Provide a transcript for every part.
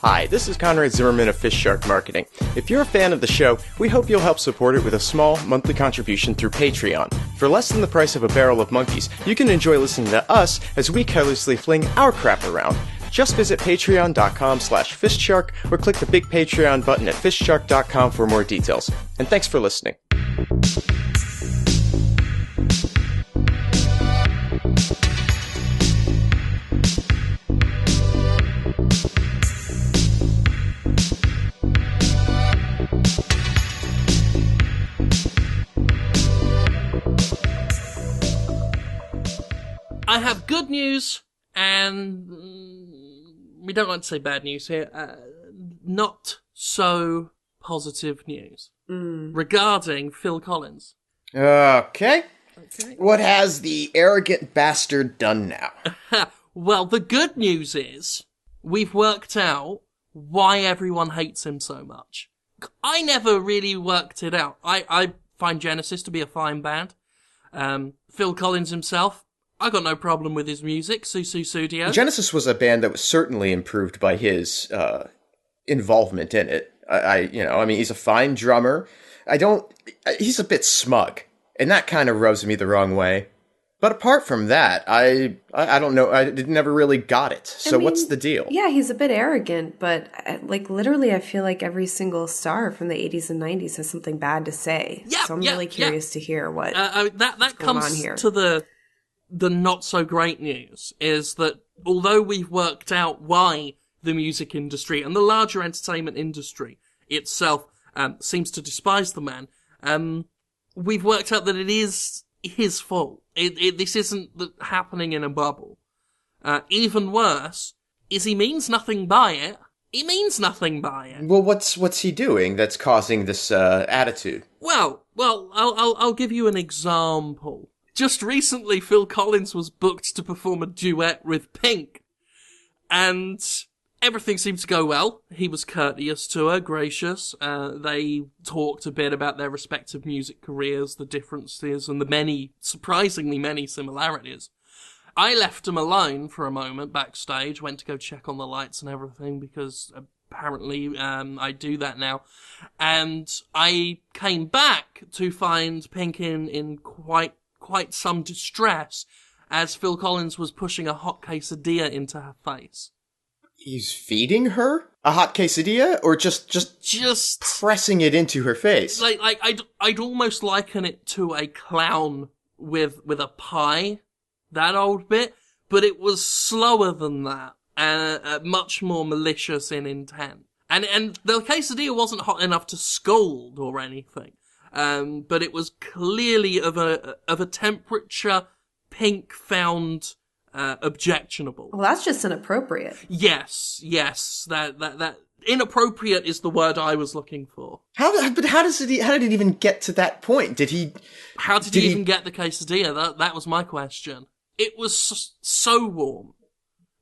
Hi, this is Conrad Zimmerman of FistShark Marketing. If you're a fan of the show, we hope you'll help support it with a small monthly contribution through Patreon. For less than the price of a barrel of monkeys, you can enjoy listening to us as we carelessly fling our crap around. Just visit patreon.com/FistShark or click the big Patreon button at fistshark.com for more details. And thanks for listening. I have good news, and we don't like to say bad news here, not so positive news regarding Phil Collins. Okay. What has the arrogant bastard done now? Well, the good news is we've worked out why everyone hates him so much. I never really worked it out. I find Genesis to be a fine band. Phil Collins himself, I got no problem with his music. Susu Studio. Genesis was a band that was certainly improved by his involvement in it. I mean, he's a fine drummer. He's a bit smug, and that kind of rubs me the wrong way. But apart from that, I don't know. I never really got it. So what's the deal? Yeah, he's a bit arrogant, but literally, I feel like every single star from the 80s and 90s has something bad to say. Yeah, so I'm really curious to hear what's that going comes on here. To the not so great news is that although we've worked out why the music industry and the larger entertainment industry itself seems to despise the man, we've worked out that it is his fault. This isn't happening in a bubble. Even worse is he means nothing by it. He means nothing by it. Well, what's he doing that's causing this attitude? Well, I'll give you an example. Just recently, Phil Collins was booked to perform a duet with Pink, and everything seemed to go well. He was courteous to her, gracious. They talked a bit about their respective music careers, the differences, and the surprisingly many similarities. I left him alone for a moment backstage, went to go check on the lights and everything, because apparently I do that now. And I came back to find Pink in quite some distress, as Phil Collins was pushing a hot quesadilla into her face. He's feeding her a hot quesadilla, or just pressing it into her face? I'd almost liken it to a clown with a pie, that old bit, but it was slower than that, much more malicious in intent. And the quesadilla wasn't hot enough to scald or anything. But it was clearly of a temperature Pink found objectionable. Well, that's just inappropriate. Yes, that inappropriate is the word I was looking for. How did it even get to that point? How did he even get the quesadilla? That was my question. It was so warm,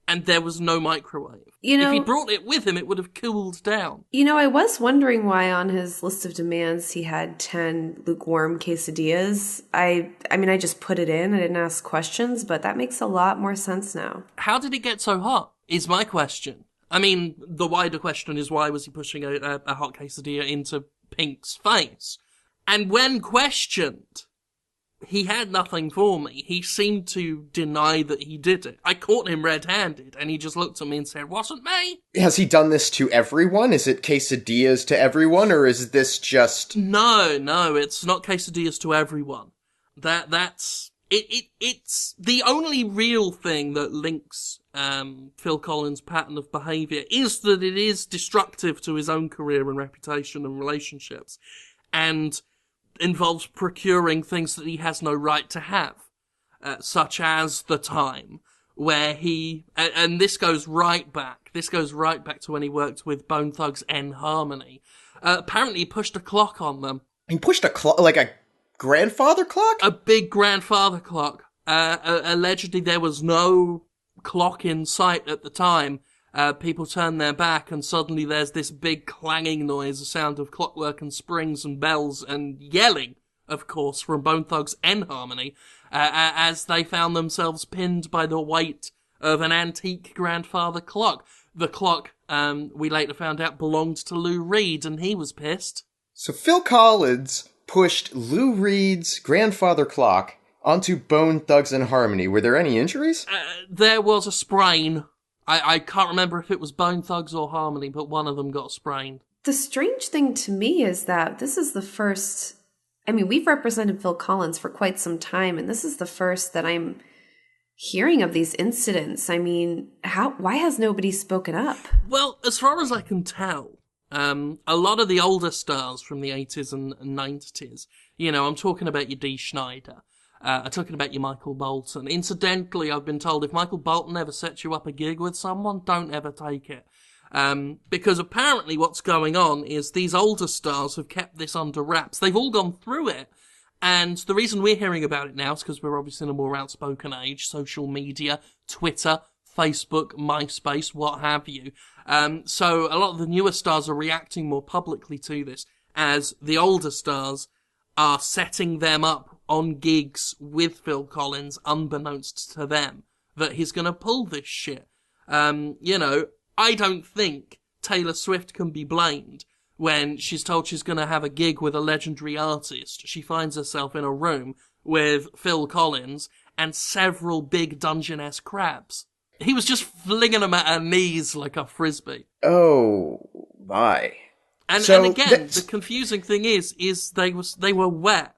and there was no microwave. If he brought it with him, it would have cooled down. I was wondering why on his list of demands he had 10 lukewarm quesadillas. I mean, I just put it in. I didn't ask questions, but that makes a lot more sense now. How did it get so hot, is my question. I mean, the wider question is, why was he pushing a hot quesadilla into Pink's face? And when questioned, he had nothing for me. He seemed to deny that he did it. I caught him red-handed, and he just looked at me and said, "Wasn't me." Has he done this to everyone? Is it quesadillas to everyone, or is this just... No, it's not quesadillas to everyone. That's... It's the only real thing that links Phil Collins' pattern of behaviour is that it is destructive to his own career and reputation and relationships, and involves procuring things that he has no right to have, such as the time where he, and this goes right back to when he worked with Bone Thugs and Harmony. Apparently he pushed a clock on them. He pushed a clock, like a grandfather clock? A big grandfather clock. Allegedly there was no clock in sight at the time. People turn their back and suddenly there's this big clanging noise, a sound of clockwork and springs and bells and yelling, of course, from Bone Thugs and Harmony, as they found themselves pinned by the weight of an antique grandfather clock. The clock, we later found out, belonged to Lou Reed, and he was pissed. So Phil Collins pushed Lou Reed's grandfather clock onto Bone Thugs-n-Harmony. Were there any injuries? There was a sprain. I can't remember if it was Bone Thugs or Harmony, but one of them got sprained. The strange thing to me is that this is the first... I mean, we've represented Phil Collins for quite some time, and this is the first that I'm hearing of these incidents. I mean, why has nobody spoken up? Well, as far as I can tell, a lot of the older stars from the 80s and 90s, you know, I'm talking about your Dee Snider, I'm talking about your Michael Bolton. Incidentally, I've been told if Michael Bolton ever sets you up a gig with someone, don't ever take it. Because apparently what's going on is these older stars have kept this under wraps. They've all gone through it. And the reason we're hearing about it now is because we're obviously in a more outspoken age, social media, Twitter, Facebook, MySpace, what have you. So a lot of the newer stars are reacting more publicly to this as the older stars are setting them up on gigs with Phil Collins, unbeknownst to them, that he's going to pull this shit. You know, I don't think Taylor Swift can be blamed when she's told she's going to have a gig with a legendary artist. She finds herself in a room with Phil Collins and several big Dungeness crabs. He was just flinging them at her knees like a frisbee. Oh, my. And again, the confusing thing is they were wet.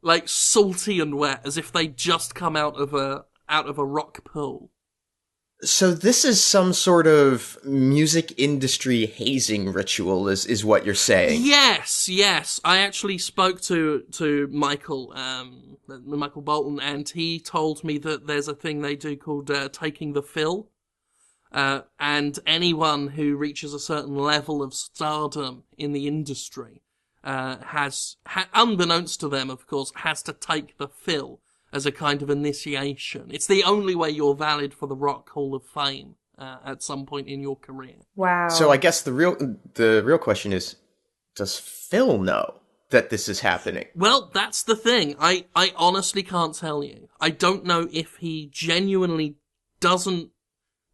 Like salty and wet, as if they'd just come out of a rock pool. So this is some sort of music industry hazing ritual, is what you're saying? Yes. I actually spoke to Michael Bolton, and he told me that there's a thing they do called taking the fill. And anyone who reaches a certain level of stardom in the industry has, unbeknownst to them, of course, has to take the fill as a kind of initiation. It's the only way you're valid for the Rock Hall of Fame at some point in your career. Wow. So I guess the real question is, does Phil know that this is happening? Well, that's the thing. I honestly can't tell you. I don't know if he genuinely doesn't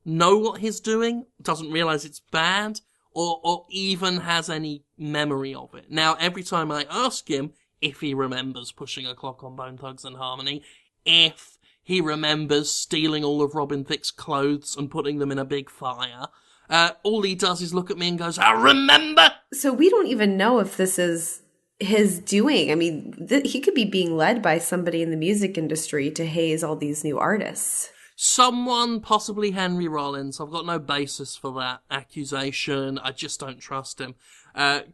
know what he's doing, doesn't realize it's bad, or even has any memory of it. Now, every time I ask him if he remembers pushing a clock on Bone Thugs-n-Harmony, if he remembers stealing all of Robin Thicke's clothes and putting them in a big fire, all he does is look at me and goes, I remember! So we don't even know if this is his doing. I mean, he could be being led by somebody in the music industry to haze all these new artists. Someone, possibly Henry Rollins, I've got no basis for that accusation, I just don't trust him,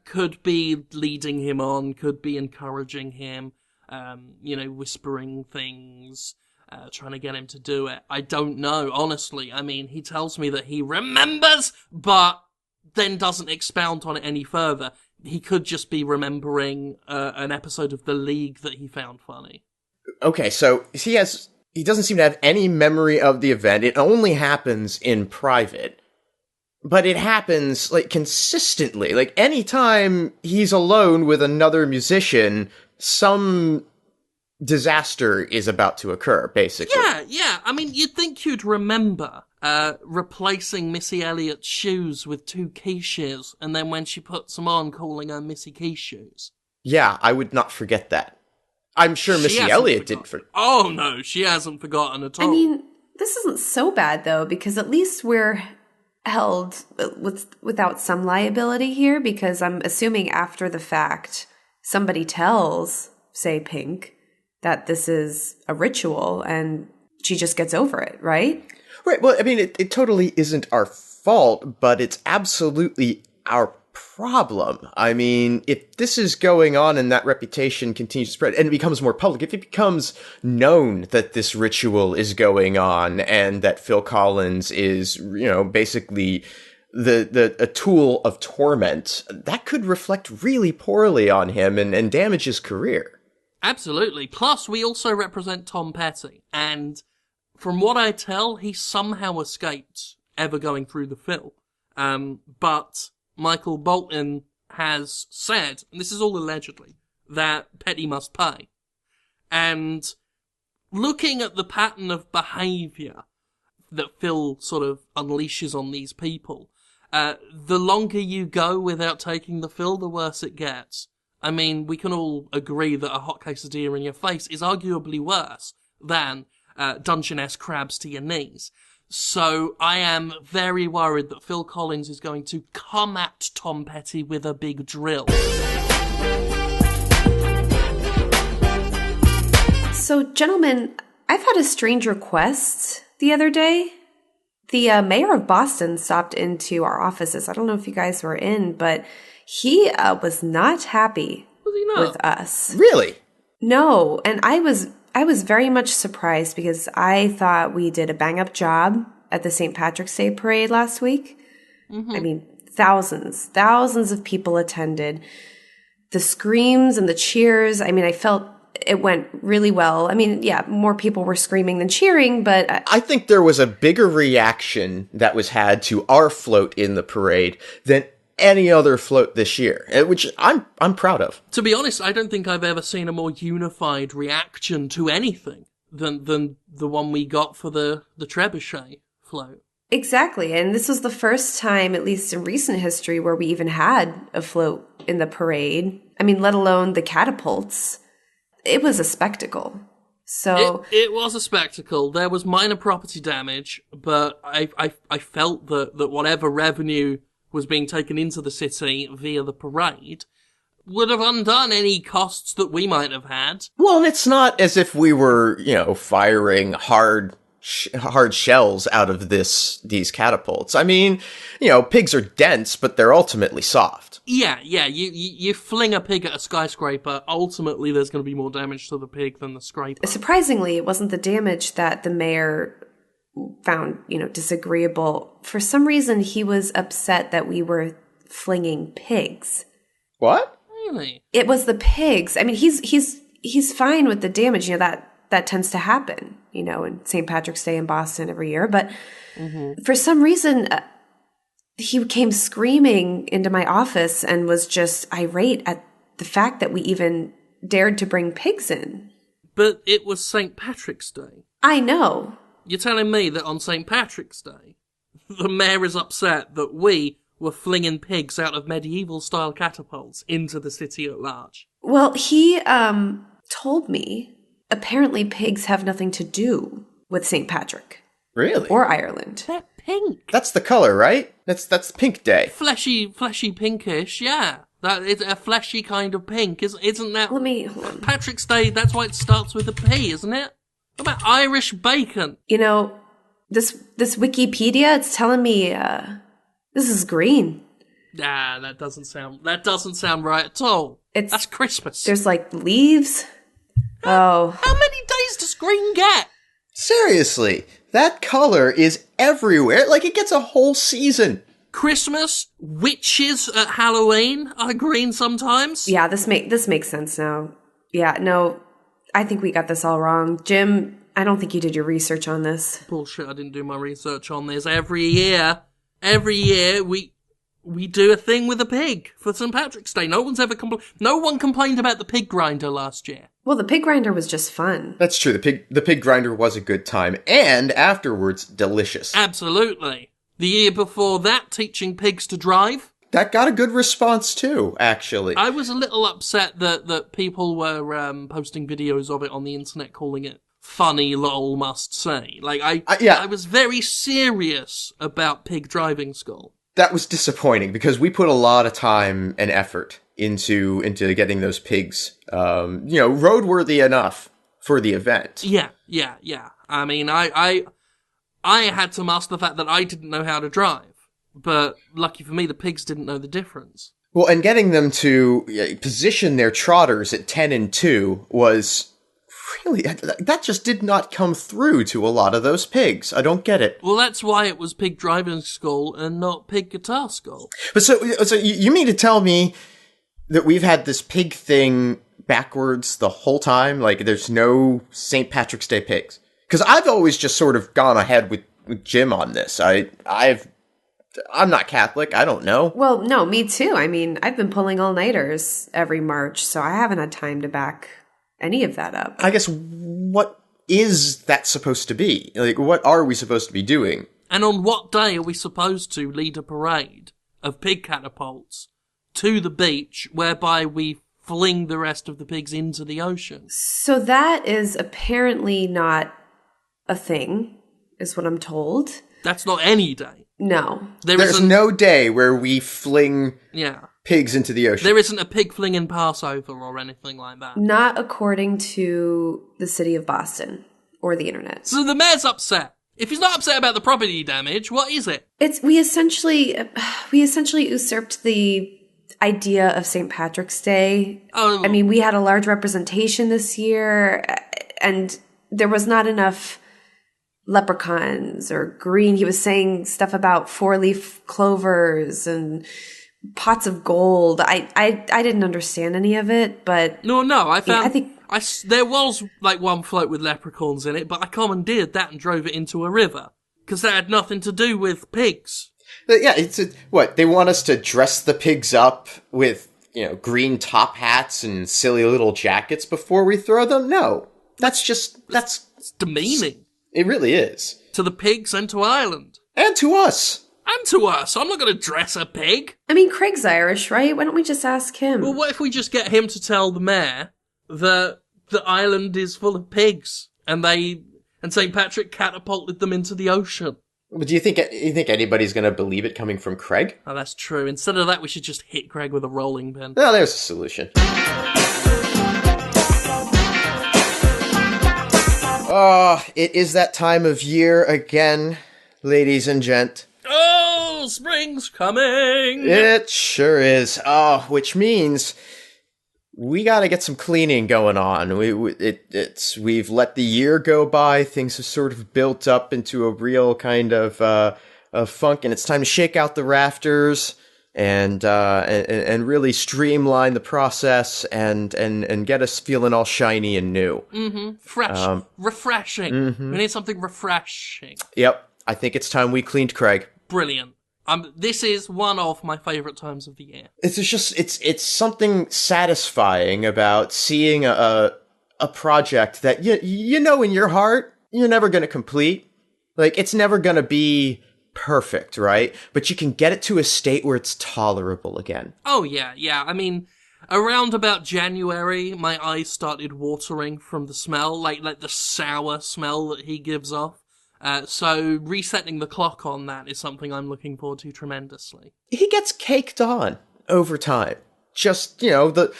could be leading him on, could be encouraging him, whispering things, trying to get him to do it. I don't know, honestly. I mean, he tells me that he remembers, but then doesn't expound on it any further. He could just be remembering an episode of The League that he found funny. Okay, so he doesn't seem to have any memory of the event. It only happens in private. But it happens, like, consistently. Like, anytime he's alone with another musician, some disaster is about to occur, basically. Yeah. I mean, you'd think you'd remember replacing Missy Elliott's shoes with 2 quiches, and then when she puts them on, calling her Missy Quiches. Yeah, I would not forget that. I'm sure Missy Elliott didn't forget. Oh, no, she hasn't forgotten at all. I mean, this isn't so bad, though, because at least we're held without some liability here, because I'm assuming after the fact, somebody tells, say, Pink, that this is a ritual, and she just gets over it, right? Right, well, I mean, it totally isn't our fault, but it's absolutely our problem. I mean, if this is going on and that reputation continues to spread and it becomes more public, if it becomes known that this ritual is going on and that Phil Collins is, basically a tool of torment, that could reflect really poorly on him and damage his career. Absolutely. Plus, we also represent Tom Petty, and from what I tell, he somehow escaped ever going through the film. But Michael Bolton has said, and this is all allegedly, that Petty must pay. And looking at the pattern of behaviour Phil sort of unleashes on these people. The longer you go without taking the fill, the worse it gets. I mean, we can all agree that a hot quesadilla in your face is arguably worse than Dungeness crabs to your knees. So I am very worried that Phil Collins is going to come at Tom Petty with a big drill. So, gentlemen, I've had a strange request the other day. The mayor of Boston stopped into our offices. I don't know if you guys were in, but he was not happy with us. Really? No, and I was very much surprised because I thought we did a bang-up job at the St. Patrick's Day parade last week. Mm-hmm. I mean, thousands of people attended. The screams and the cheers, I mean, I felt it went really well. I mean, yeah, more people were screaming than cheering, but I think there was a bigger reaction that was had to our float in the parade than any other float this year, which I'm proud of. To be honest, I don't think I've ever seen a more unified reaction to anything than the one we got for the trebuchet float. Exactly, and this was the first time, at least in recent history, where we even had a float in the parade. I mean, let alone the catapults. It was a spectacle. So it was a spectacle. There was minor property damage, but I felt that whatever revenue was being taken into the city via the parade would have undone any costs that we might have had. Well, and it's not as if we were, firing hard shells out of these catapults. I mean, pigs are dense, but they're ultimately soft. Yeah, you fling a pig at a skyscraper, ultimately there's going to be more damage to the pig than the scraper. Surprisingly, it wasn't the damage that the mayor found, disagreeable. For some reason, he was upset that we were flinging pigs. What? Really? It was the pigs. I mean, he's fine with the damage, that tends to happen, in St. Patrick's Day in Boston every year. But for some reason, he came screaming into my office and was just irate at the fact that we even dared to bring pigs in. But it was St. Patrick's Day. I know. You're telling me that on St. Patrick's Day, the mayor is upset that we were flinging pigs out of medieval-style catapults into the city at large? Well, he told me apparently pigs have nothing to do with St. Patrick. Really? Or Ireland. They're pink. That's the color, right? That's Pink Day. Fleshy pinkish, yeah. That is a fleshy kind of pink, isn't that? Hold on. Patrick's Day, that's why it starts with a P, isn't it? What about Irish bacon? This Wikipedia, it's telling me this is green. Nah, that doesn't sound right at all. That's Christmas. There's leaves. Oh. How many days does green get? Seriously, that color is everywhere. It gets a whole season. Christmas, witches at Halloween are green sometimes. Yeah, this makes sense now. Yeah, no, I think we got this all wrong. Jim, I don't think you did your research on this. Bullshit, I didn't do my research on this. Every year we do a thing with a pig for St. Patrick's Day. No one complained about the pig grinder last year. Well, the pig grinder was just fun. That's true. The pig grinder was a good time, and afterwards, delicious. Absolutely. The year before that, teaching pigs to drive. That got a good response too, actually. I was a little upset that people were posting videos of it on the internet calling it funny, lol, must say. I was very serious about pig driving school. That was disappointing because we put a lot of time and effort into getting those pigs, roadworthy enough for the event. Yeah. I mean, I had to master the fact that I didn't know how to drive, but lucky for me, the pigs didn't know the difference. Well, and getting them to position their trotters at 10 and 2 was really, that just did not come through to a lot of those pigs. I don't get it. Well, that's why it was pig driving school and not pig guitar school. But so you mean to tell me that we've had this pig thing backwards the whole time? There's no St. Patrick's Day pigs? Because I've always just sort of gone ahead with Jim on this. I'm not Catholic. I don't know. Well, no, me too. I mean, I've been pulling all-nighters every March, so I haven't had time to back any of that up. I guess what is that supposed to be? Like, what are we supposed to be doing? And on what day are we supposed to lead a parade of pig catapults to the beach whereby we fling the rest of the pigs into the ocean? So that is apparently not a thing, is what I'm told. That's not any day. No. There's no day where we fling pigs into the ocean. There isn't a pig flinging Passover or anything like that. Not according to the city of Boston or the internet. So the mayor's upset. If he's not upset about the property damage, what is it? We essentially usurped the idea of St. Patrick's Day. Oh. I mean, we had a large representation this year, and there was not enough leprechauns or green. He was saying stuff about 4-leaf clovers and pots of gold. I didn't understand any of it, but No, I found... I think there was, like, one float with leprechauns in it, but I commandeered that and drove it into a river. Because that had nothing to do with pigs. Yeah, what? They want us to dress the pigs up with, green top hats and silly little jackets before we throw them? No. That's It's demeaning. It really is. To the pigs and to Ireland. And to us. And to us. I'm not going to dress a pig. I mean, Craig's Irish, right? Why don't we just ask him? Well, what if we just get him to tell the mayor that the island is full of pigs and St. Patrick catapulted them into the ocean? But do you think anybody's going to believe it coming from Craig? Oh, that's true. Instead of that, we should just hit Craig with a rolling pin. Well, there's a solution. Oh, it is that time of year again, ladies and gent. Oh, spring's coming! It sure is. Oh, which means we gotta get some cleaning going on. We've let the year go by. Things have sort of built up into a real kind of funk, and it's time to shake out the rafters and really streamline the process and get us feeling all shiny and new. Mm-hmm. Fresh. Refreshing. Mm-hmm. We need something refreshing. Yep. I think it's time we cleaned Craig. Brilliant. This is one of my favourite times of the year. It's something satisfying about seeing a project that you know in your heart you're never going to complete. Like, it's never going to be perfect, right? But you can get it to a state where it's tolerable again. Oh, yeah. I mean, around about January, my eyes started watering from the smell, like the sour smell that he gives off. So resetting the clock on that is something I'm looking forward to tremendously. He gets caked on over time. Just, the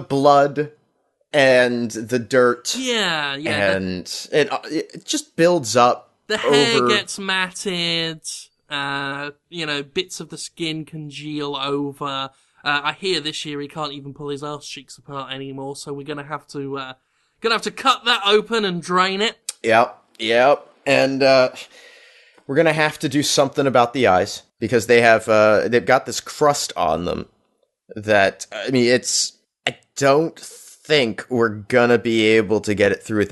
blood and the dirt. Yeah. And it just builds up. The hair gets matted. Bits of the skin congeal over. I hear this year he can't even pull his arse cheeks apart anymore, so we're gonna have to cut that open and drain it. Yep. And we're gonna have to do something about the eyes because they've got this crust on them that, I mean, I don't think we're gonna be able to get through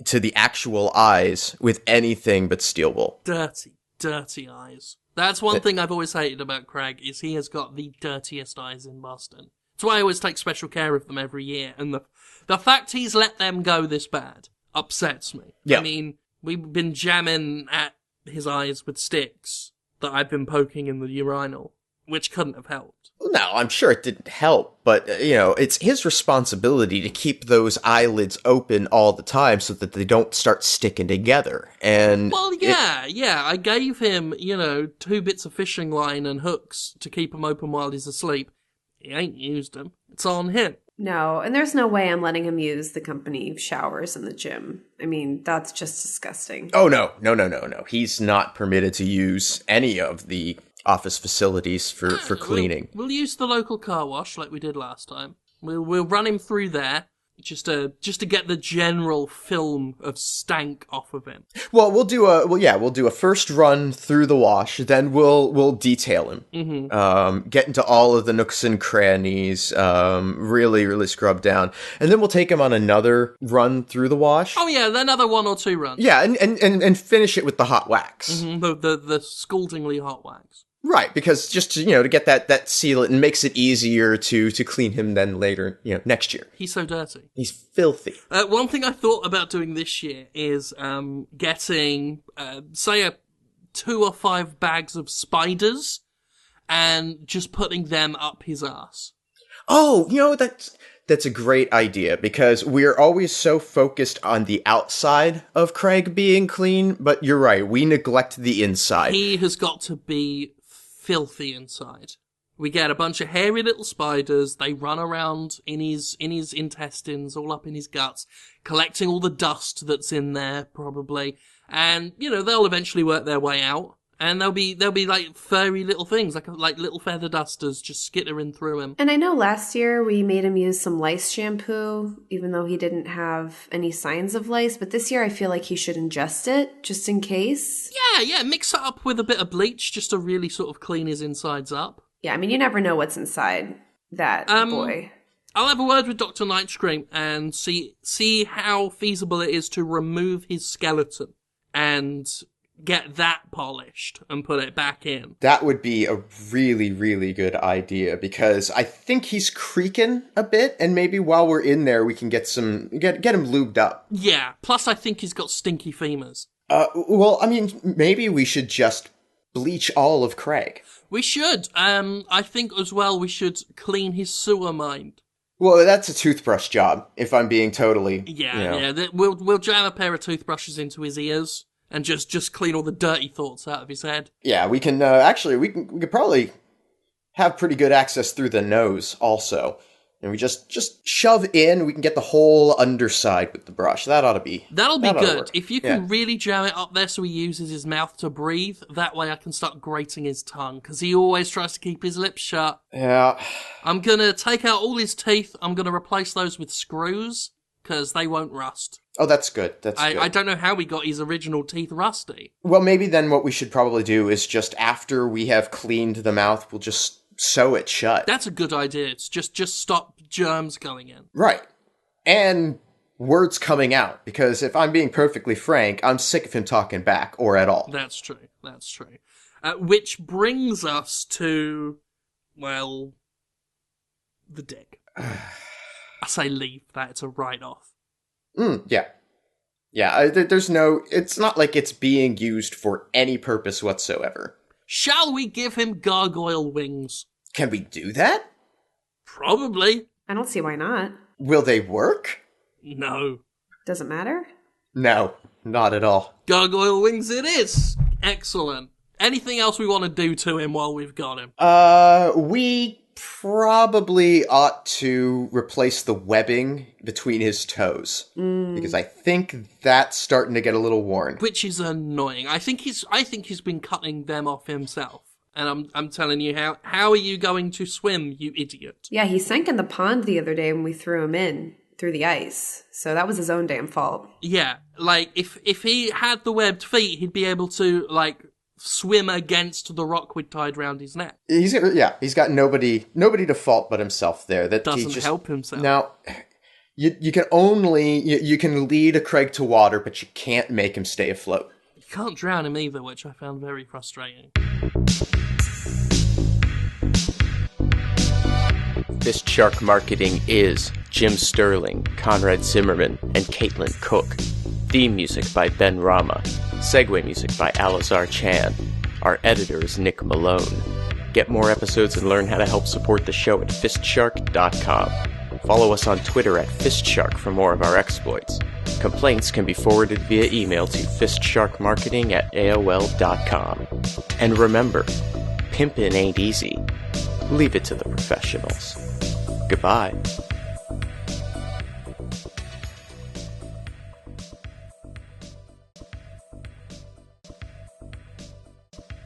to the actual eyes with anything but steel wool. Dirty eyes. That's one thing I've always hated about Craig, is he has got the dirtiest eyes in Boston. That's why I always take special care of them every year, and the fact he's let them go this bad upsets me. Yeah. I mean, we've been jamming at his eyes with sticks that I've been poking in the urinal, which couldn't have helped. No, I'm sure it didn't help, but, it's his responsibility to keep those eyelids open all the time so that they don't start sticking together. And well, yeah, I gave him, 2 bits of fishing line and hooks to keep him open while he's asleep. He ain't used them. It's on him. No, and there's no way I'm letting him use the company showers in the gym. I mean, that's just disgusting. Oh, no. He's not permitted to use any of the office facilities for cleaning. We'll use the local car wash like we did last time. We'll run him through there just to get the general film of stank off of him. Well, we'll do a first run through the wash, then we'll detail him. Mm-hmm. Get into all of the nooks and crannies, really, really scrub down, and then we'll take him on another run through the wash. Oh yeah, another 1 or 2 runs. Yeah, and finish it with the hot wax. Mm-hmm. The scaldingly hot wax. Right, because just to, to get that seal, it makes it easier to clean him then later, next year. He's so dirty. He's filthy. One thing I thought about doing this year is getting, say, 2 or 5 bags of spiders and just putting them up his ass. Oh, that's a great idea, because we're always so focused on the outside of Craig being clean, but you're right, we neglect the inside. He has got to be filthy inside. We get a bunch of hairy little spiders, they run around in his intestines, all up in his guts, collecting all the dust that's in there, probably, and, they'll eventually work their way out. And they'll be like furry little things, like little feather dusters just skittering through him. And I know last year we made him use some lice shampoo, even though he didn't have any signs of lice. But this year I feel like he should ingest it, just in case. Yeah, mix it up with a bit of bleach just to really sort of clean his insides up. Yeah, I mean, you never know what's inside that boy. I'll have a word with Dr. Nightscream and see how feasible it is to remove his skeleton and get that polished and put it back in. That would be a really, really good idea, because I think he's creaking a bit, and maybe while we're in there we can get him lubed up. Yeah, plus I think he's got stinky femurs. Well, I mean, maybe we should just bleach all of Craig. We should. I think as well we should clean his sewer mind. Well, that's a toothbrush job, if I'm being totally... Yeah. We'll jam a pair of toothbrushes into his ears and just clean all the dirty thoughts out of his head. Yeah, we can, we could probably have pretty good access through the nose also. And we just shove in, we can get the whole underside with the brush. That'll be good. Work. If you can really jam it up there so he uses his mouth to breathe, that way I can start grating his tongue, because he always tries to keep his lips shut. Yeah. I'm gonna take out all his teeth, I'm gonna replace those with screws, because they won't rust. Oh, that's good. I don't know how we got his original teeth rusty. Well, maybe then what we should probably do is just after we have cleaned the mouth, we'll just sew it shut. That's a good idea. It's just stop germs going in. Right. And words coming out, because if I'm being perfectly frank, I'm sick of him talking back, or at all. That's true. Which brings us to, well, the dick. I say leave that, it's a write-off. Yeah. Yeah, it's not like it's being used for any purpose whatsoever. Shall we give him gargoyle wings? Can we do that? Probably. I don't see why not. Will they work? No. Doesn't matter? No, not at all. Gargoyle wings it is. Excellent. Anything else we want to do to him while we've got him? We probably ought to replace the webbing between his toes, because I think that's starting to get a little worn. Which is annoying. I think he's been cutting them off himself. And I'm telling you, how are you going to swim, you idiot? Yeah, he sank in the pond the other day when we threw him in through the ice. So that was his own damn fault. Yeah, like if he had the webbed feet, he'd be able to swim against the rock we'd tied round his neck. He's got nobody to fault but himself there. That doesn't he just help himself. Now, you can lead a Craig to water, but you can't make him stay afloat. You can't drown him either, which I found very frustrating. FistShark Marketing is Jim Sterling, Conrad Zimmerman, and Caitlin Cook. Theme music by Ben Rama. Segue music by Alazar Chan. Our editor is Nick Malone. Get more episodes and learn how to help support the show at FistShark.com. Follow us on Twitter at FistShark for more of our exploits. Complaints can be forwarded via email to fistsharkmarketing@aol.com. And remember, pimpin' ain't easy. Leave it to the professionals. Goodbye.